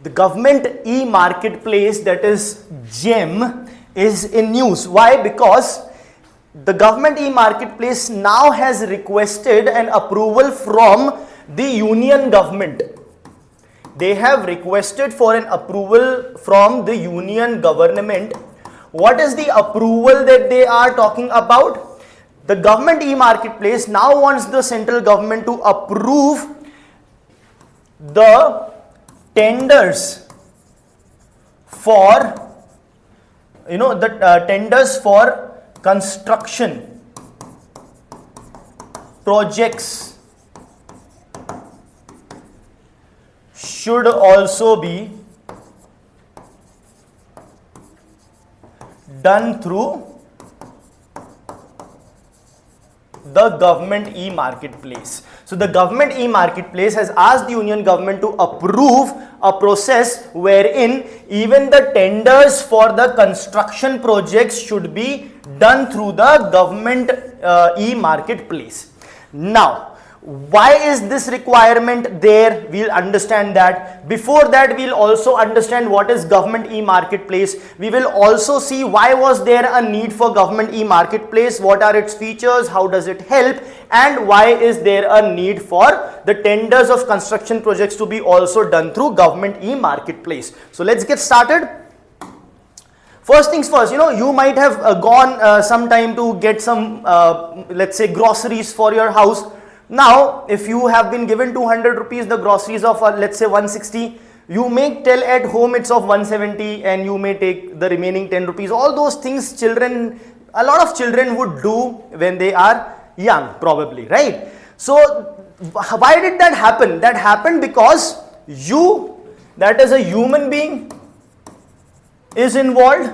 the government e-marketplace, that is GEM, is in news. Why? Because the government e-marketplace now has requested an approval from the union government. They have requested for an approval from the union government. What is the approval that they are talking about? The government e-marketplace now wants the central government to approve the tenders for, tenders for construction projects should also be done through the government e-marketplace. So the government e-marketplace has asked the union government to approve a process wherein even the tenders for the construction projects should be done through the government e-marketplace. Now, why is this requirement there? We'll understand that. Before that, we'll also understand what is government e-marketplace. We will also see why was there a need for government e-marketplace, what are its features, how does it help, and why is there a need for the tenders of construction projects to be also done through government e-marketplace. So let's get started. First things first, you might have gone sometime to get some, let's say, groceries for your house. Now, if you have been given 200 rupees, the groceries of let's say 160, you may tell at home it's of 170 and you may take the remaining 10 rupees. All those things a lot of children would do when they are young, probably, right? So, why did that happen? That happened because you, that is a human being, is involved,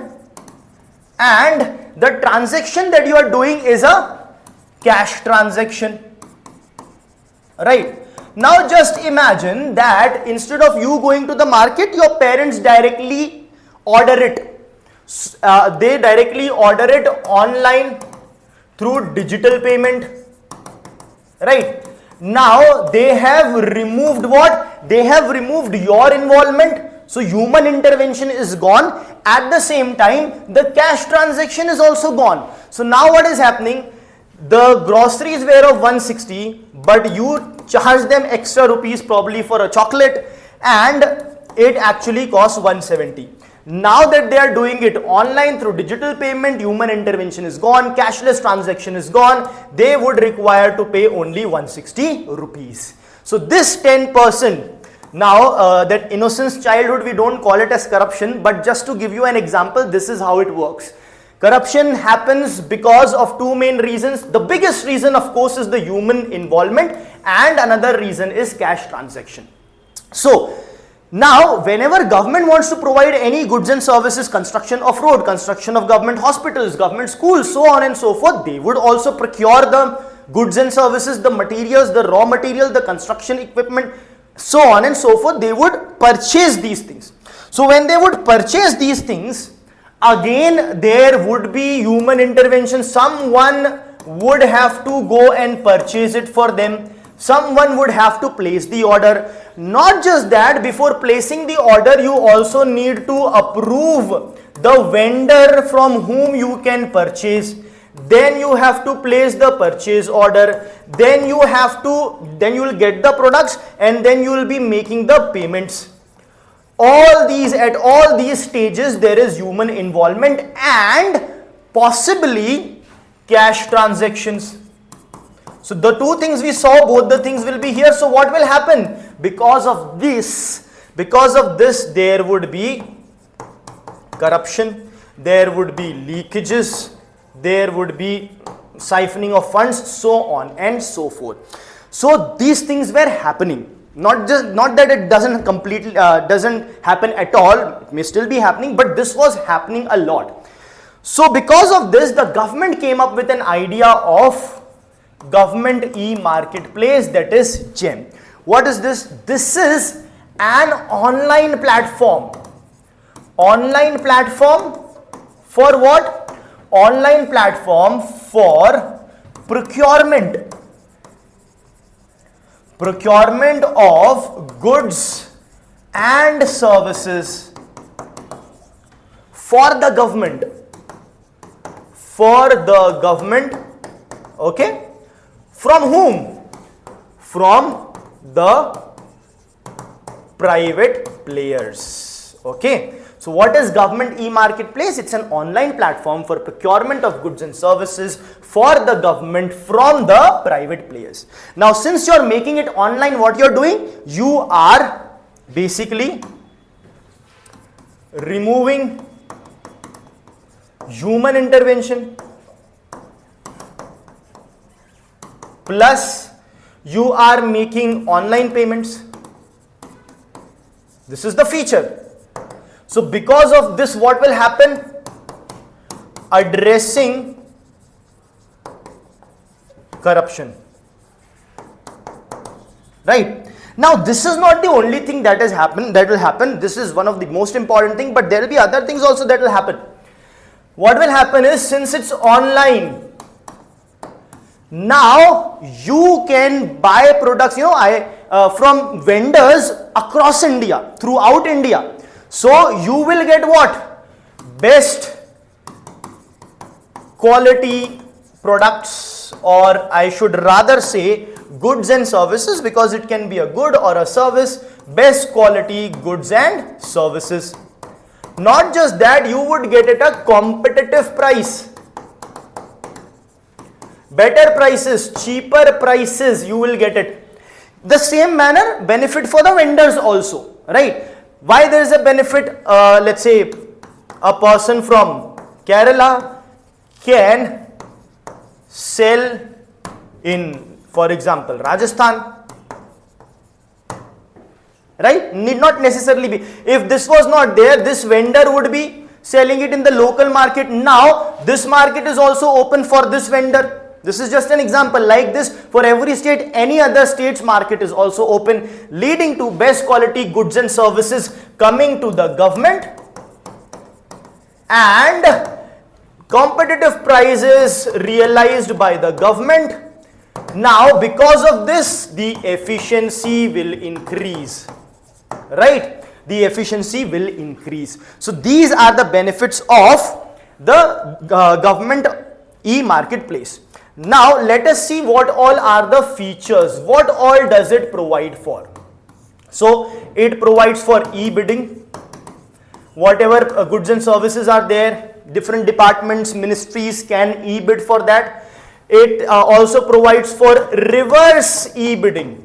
and the transaction that you are doing is a cash transaction. Right. Now just imagine that instead of you going to the market, your parents directly order it. They directly order it online through digital payment. Right. Now they have removed what? They have removed your involvement. So human intervention is gone. At the same time, the cash transaction is also gone. So now what is happening? The groceries were of 160, but you charge them extra rupees probably for a chocolate, and it actually costs 170. Now that they are doing it online through digital payment, human intervention is gone, cashless transaction is gone, they would require to pay only 160 rupees. So this 10%, now that innocence childhood, we don't call it as corruption, but just to give you an example, this is how it works. Corruption happens because of two main reasons. The biggest reason, of course, is the human involvement, and another reason is cash transaction. So now whenever government wants to provide any goods and services, construction of road, construction of government hospitals, government schools, so on and so forth, they would also procure the goods and services, the materials, the raw material, the construction equipment, so on and so forth. They would purchase these things. So when they would purchase these things, again there would be human intervention. Someone would have to go and purchase it for them. Someone would have to place the order. Not just that, before placing the order, you also need to approve the vendor from whom you can purchase. Then you have to place the purchase order. Then you will get the products, and then you will be making the payments. At all these stages, there is human involvement and possibly cash transactions. So the two things we saw, both the things will be here. So what will happen? Because of this, there would be corruption, there would be leakages, there would be siphoning of funds, so on and so forth. So these things were happening. Not that it doesn't happen at all, it may still be happening, but this was happening a lot. So because of this, the government came up with an idea of government e-marketplace, that is GEM. What is this? This is an online platform. Online platform for what? Online platform for procurement. Procurement of goods and services for the government, okay, from whom? From the private players, okay. So what is government e-marketplace? It's an online platform for procurement of goods and services for the government from the private players. Now since you're making it online, what you're doing? You are basically removing human intervention, plus you are making online payments. This is the feature. So because of this, what will happen? Addressing corruption, right? Now this is not the only thing that will happen. This is one of the most important thing, but there will be other things also that will happen. What will happen is, since it's online, now you can buy products, from vendors across India, throughout India. So you will get what? Best quality products, or I should rather say goods and services, because it can be a good or a service. Best quality goods and services. Not just that, you would get at a competitive price. Better prices, cheaper prices, you will get it. The same manner, benefit for the vendors also, right? Why there is a benefit? Let's say a person from Kerala can sell in, for example, Rajasthan, right? Need not necessarily be. If this was not there, this vendor would be selling it in the local market. Now this market is also open for this vendor. This is just an example. Like this, for every state, any other state's market is also open, leading to best quality goods and services coming to the government, and competitive prices realized by the government. Now because of this, the efficiency will increase, right? The efficiency will increase. So these are the benefits of the government e-marketplace. Now let us see what all are the features. What all does it provide for? So it provides for e-bidding. Whatever goods and services are there, different departments, ministries can e-bid for that. It also provides for reverse e-bidding.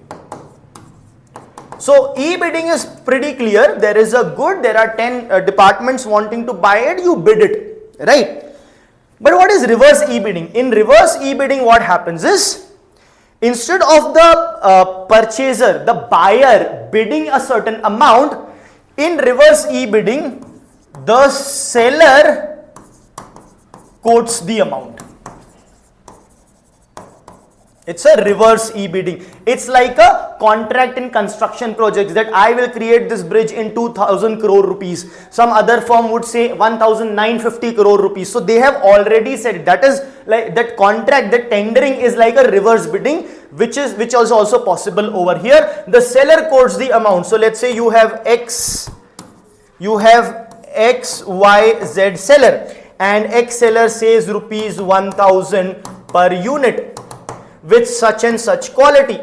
So e-bidding is pretty clear. There is a good, there are 10 departments wanting to buy it, you bid it, right? But what is reverse e-bidding? In reverse e-bidding, what happens is, instead of the purchaser, the buyer bidding a certain amount, in reverse e-bidding, the seller quotes the amount. It's a reverse e-bidding. It's like a contract in construction projects, that I will create this bridge in 2000 crore rupees. Some other firm would say 1950 crore rupees. So they have already said that is like that contract, that tendering is like a reverse bidding, which is also possible over here. The seller quotes the amount. So let's say you have X, Y, Z seller, and X seller says rupees 1000 per unit with such and such quality.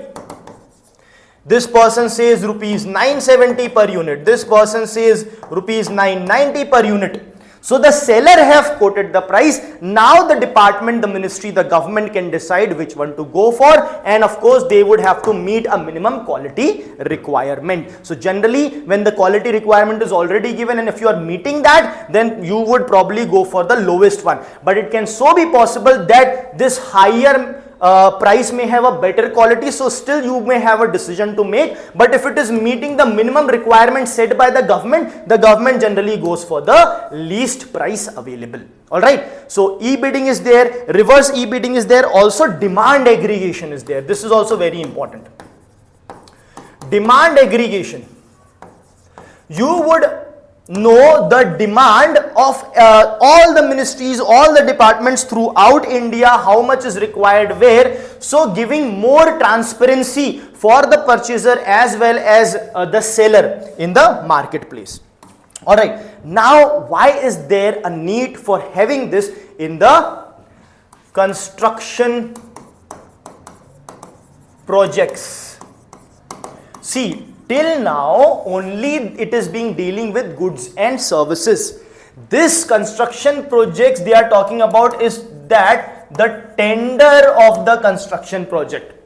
This person says rupees 970 per unit. This person says rupees 990 per unit. So the seller have quoted the price. Now the department, the ministry, the government can decide which one to go for, and of course they would have to meet a minimum quality requirement. So generally when the quality requirement is already given, and if you are meeting that, then you would probably go for the lowest one. But it can so be possible that this higher price may have a better quality, so still you may have a decision to make. But if it is meeting the minimum requirement set by the government generally goes for the least price available. Alright, so e-bidding is there, reverse e-bidding is there, also demand aggregation is there. This is also very important. Demand aggregation. You would know the demand of all the ministries, all the departments throughout India, how much is required where. So giving more transparency for the purchaser as well as the seller in the marketplace. Alright, now why is there a need for having this in the construction projects? See, till now only it is being dealing with goods and services. This construction projects they are talking about is that the tender of the construction project.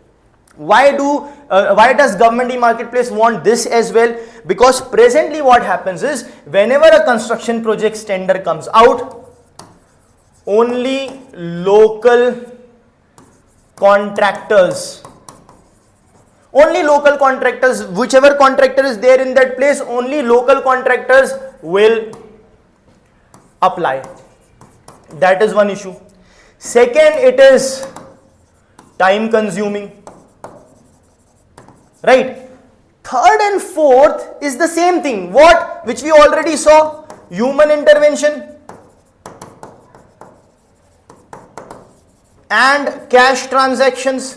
Why does government e-marketplace want this as well? Because presently what happens is, whenever a construction project's tender comes out, only local contractors, whichever contractor is there in that place, only local contractors will apply. That is one issue. Second, it is time consuming. Right. Third and fourth is the same thing. What? Which we already saw. Human intervention and cash transactions.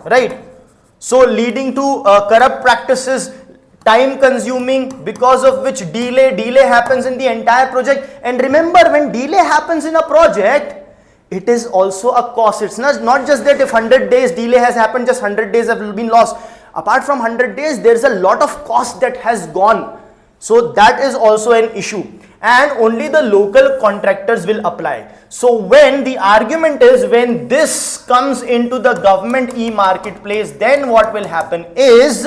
Right. So leading to corrupt practices, time consuming, because of which delay happens in the entire project. And remember, when delay happens in a project, it is also a cost. It's not just that if 100 days delay has happened, just 100 days have been lost. Apart from 100 days, there is a lot of cost that has gone. So that is also an issue. And only the local contractors will apply. So when the argument is, when this comes into the government e-marketplace, then what will happen is,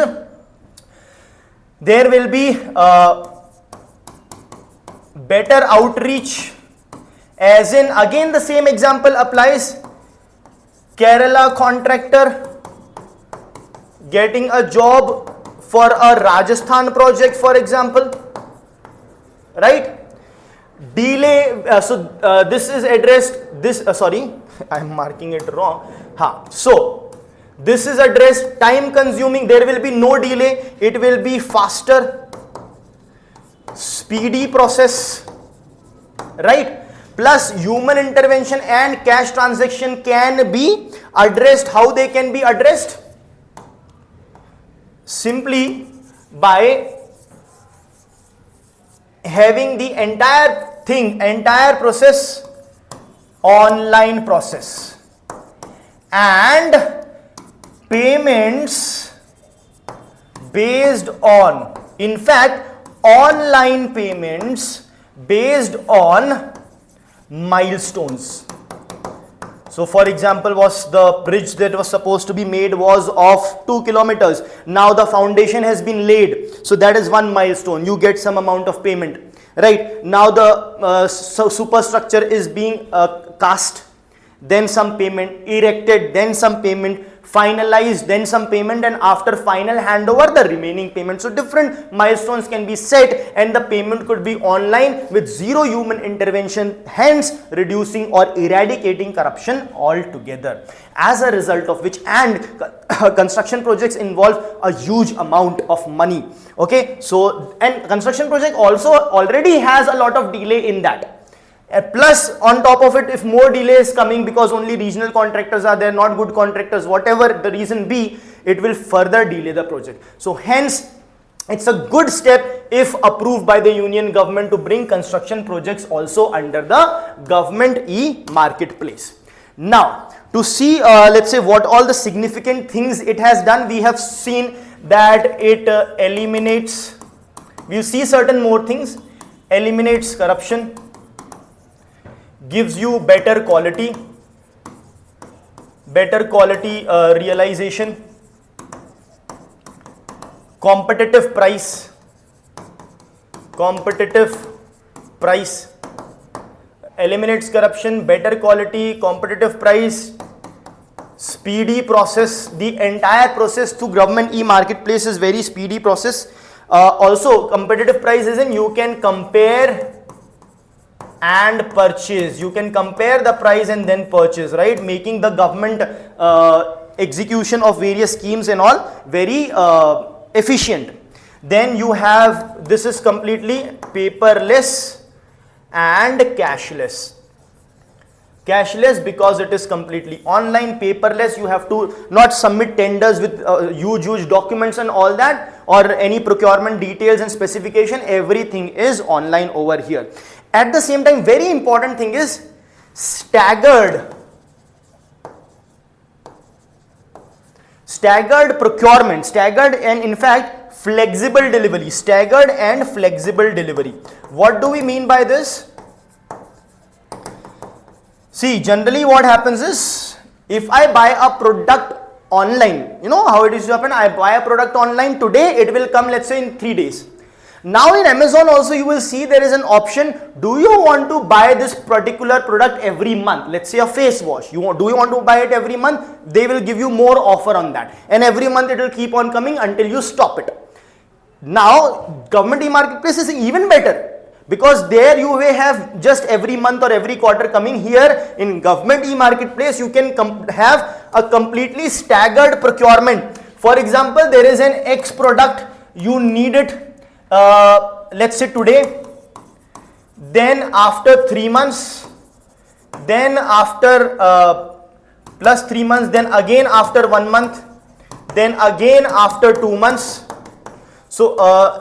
there will be better outreach. As in, again the same example applies. Kerala contractor getting a job for a Rajasthan project, for example, right? Delay, this is addressed, sorry, I am marking it wrong. So, this is addressed, time consuming, there will be no delay, it will be faster, speedy process, right? Plus human intervention and cash transaction can be addressed. How they can be addressed? Simply by having the entire process online process, and payments based on, in fact, online payments based on milestones. So for example, was the bridge that was supposed to be made was of 2 kilometers. Now the foundation has been laid. So that is one milestone. You get some amount of payment. Right. Now the superstructure is being cast. Then some payment. Erected. Then some payment. Finalized. Then some payment. And after final handover, the remaining payment. So different milestones can be set, and the payment could be online with zero human intervention, hence reducing or eradicating corruption altogether. As a result of which, and construction projects involve a huge amount of money. Okay, so, and construction project also already has a lot of delay in that. Plus on top of it, if more delay is coming because only regional contractors are there, not good contractors, whatever the reason be, it will further delay the project. So hence, it's a good step if approved by the union government to bring construction projects also under the government e-marketplace. Now, to see, let's say, what all the significant things it has done, we have seen that it eliminates, we see certain more things, eliminates corruption, gives you better quality realization, competitive price, eliminates corruption, better quality, competitive price, speedy process. The entire process through government e-marketplace is very speedy process. Also competitive price is in, you can compare and purchase. You can compare the price and then purchase, right? Making the government execution of various schemes and all very efficient. Then you have, this is completely paperless and cashless. Cashless because it is completely online. Paperless, you have to not submit tenders with huge documents and all that, or any procurement details and specification. Everything is online over here. At the same time, very important thing is staggered procurement, staggered and in fact flexible delivery, staggered and flexible delivery. What do we mean by this? See, generally what happens is, if I buy a product online, you know how it is to happen. I buy a product online today, it will come, let's say, in 3 days. Now in Amazon also you will see there is an option. Do you want to buy this particular product every month? Let's say a face wash. Do you want to buy it every month? They will give you more offer on that, and every month it will keep on coming until you stop it. Now government e-marketplace is even better, because there you may have just every month or every quarter coming. Here in government e-marketplace you can have a completely staggered procurement. For example, there is an X product, you need it let's say today, then after 3 months, then after plus 3 months, then again after 1 month, then again after 2 months. So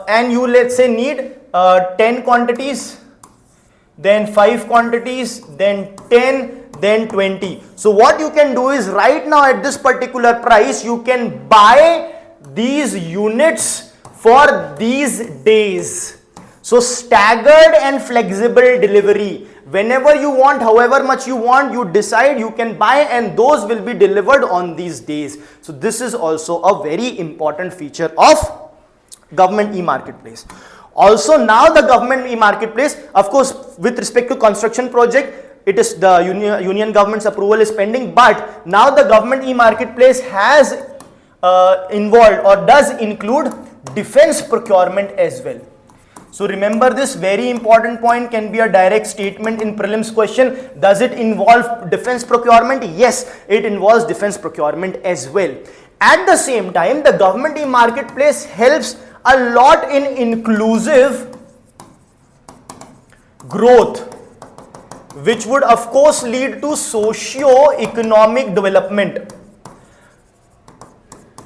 and you, let's say, need 10 quantities, then 5 quantities, then 10, then 20. So what you can do is, right now at this particular price you can buy these units for these days. So staggered and flexible delivery. Whenever you want, however much you want, you decide, you can buy, and those will be delivered on these days. So this is also a very important feature of government e-marketplace. Also, now the government e-marketplace, of course, with respect to construction project, it is the union government's approval is pending, but now the government e-marketplace has involved or does include defense procurement as well. So remember, this very important point can be a direct statement in prelims question. Does it involve defense procurement? Yes, it involves defense procurement as well. At the same time, the government e-marketplace helps a lot in inclusive growth, which would of course lead to socio-economic development.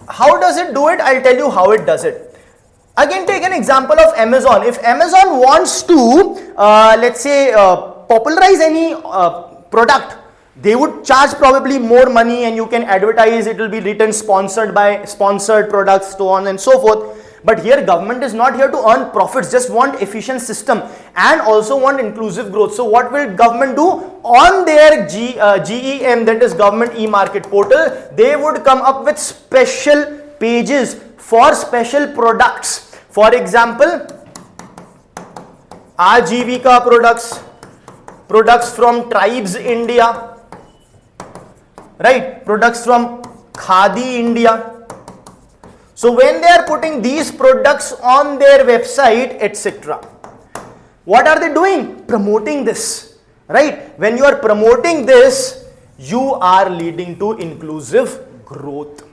How does it do it? I'll tell you how it does it. Again, take an example of Amazon. If Amazon wants to, let's say, popularize any product, they would charge probably more money, and you can advertise, it will be written sponsored by, sponsored products, so on and so forth. But here government is not here to earn profits, just want efficient system and also want inclusive growth. So what will government do? On their GEM, that is government e-market portal, they would come up with special pages for special products. For example, Ajivika products from Tribes India, right? Products from Khadi India. So when they are putting these products on their website, etc., what are they doing? Promoting this, right? When you are promoting this, you are leading to inclusive growth.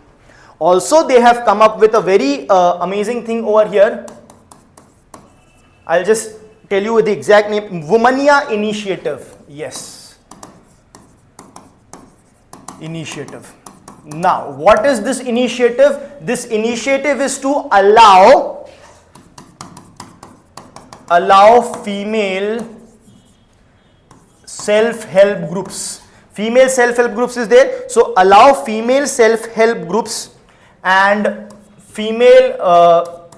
Also, they have come up with a very amazing thing over here. I'll just tell you the exact name. Womania Initiative. Yes. Initiative. Now, what is this initiative? This initiative is to allow female self-help groups. Female self-help groups is there. So, allow female self-help groups and female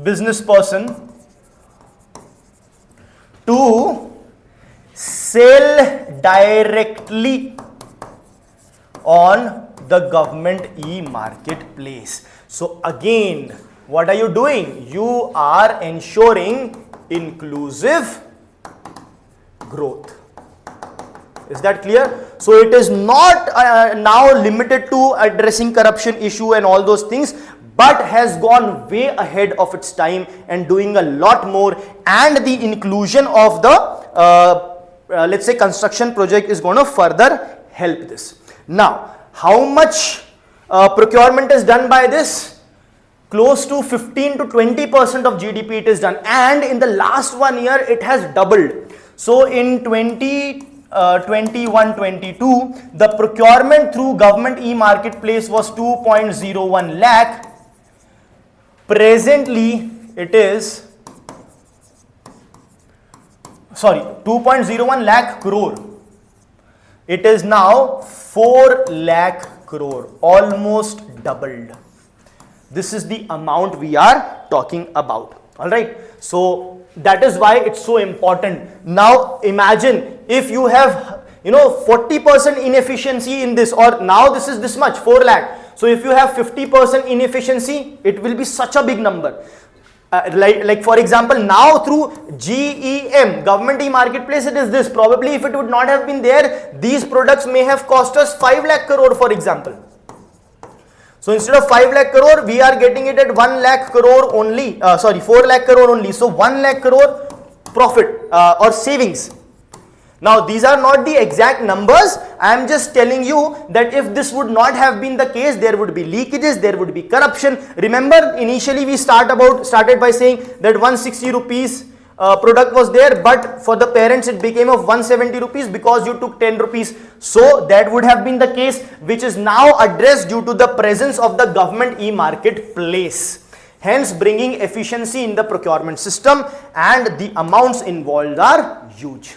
business person to sell directly on the government e-marketplace. So again, what are you doing? You are ensuring inclusive growth. Is that clear? So it is not now limited to addressing corruption issue and all those things, but has gone way ahead of its time and doing a lot more, and the inclusion of the let's say construction project is going to further help this. Now, how much procurement is done by this? Close to 15 to 20% of GDP it is done, and in the last 1 year it has doubled. So in 2021-22, the procurement through government e-marketplace was 2.01 lakh. Presently, it is 2.01 lakh crore. It is now 4 lakh crore, almost doubled. This is the amount we are talking about. All right. So that is why it's so important. Now imagine if you have 40% inefficiency in this, or now this is this much, 4 lakh. So if you have 50% inefficiency, it will be such a big number. Like for example, now through GEM, government e-marketplace, it is this. Probably if it would not have been there, these products may have cost us 5 lakh crore, for example. So instead of 5 lakh crore, we are getting it at 1 lakh crore only, 4 lakh crore only. So 1 lakh crore profit or savings. Now these are not the exact numbers. I am just telling you that if this would not have been the case, there would be leakages, there would be corruption. Remember, initially we started by saying that 160 rupees product was there, but for the parents it became of 170 rupees because you took 10 rupees. So that would have been the case, which is now addressed due to the presence of the government e-marketplace, hence bringing efficiency in the procurement system, and the amounts involved are huge.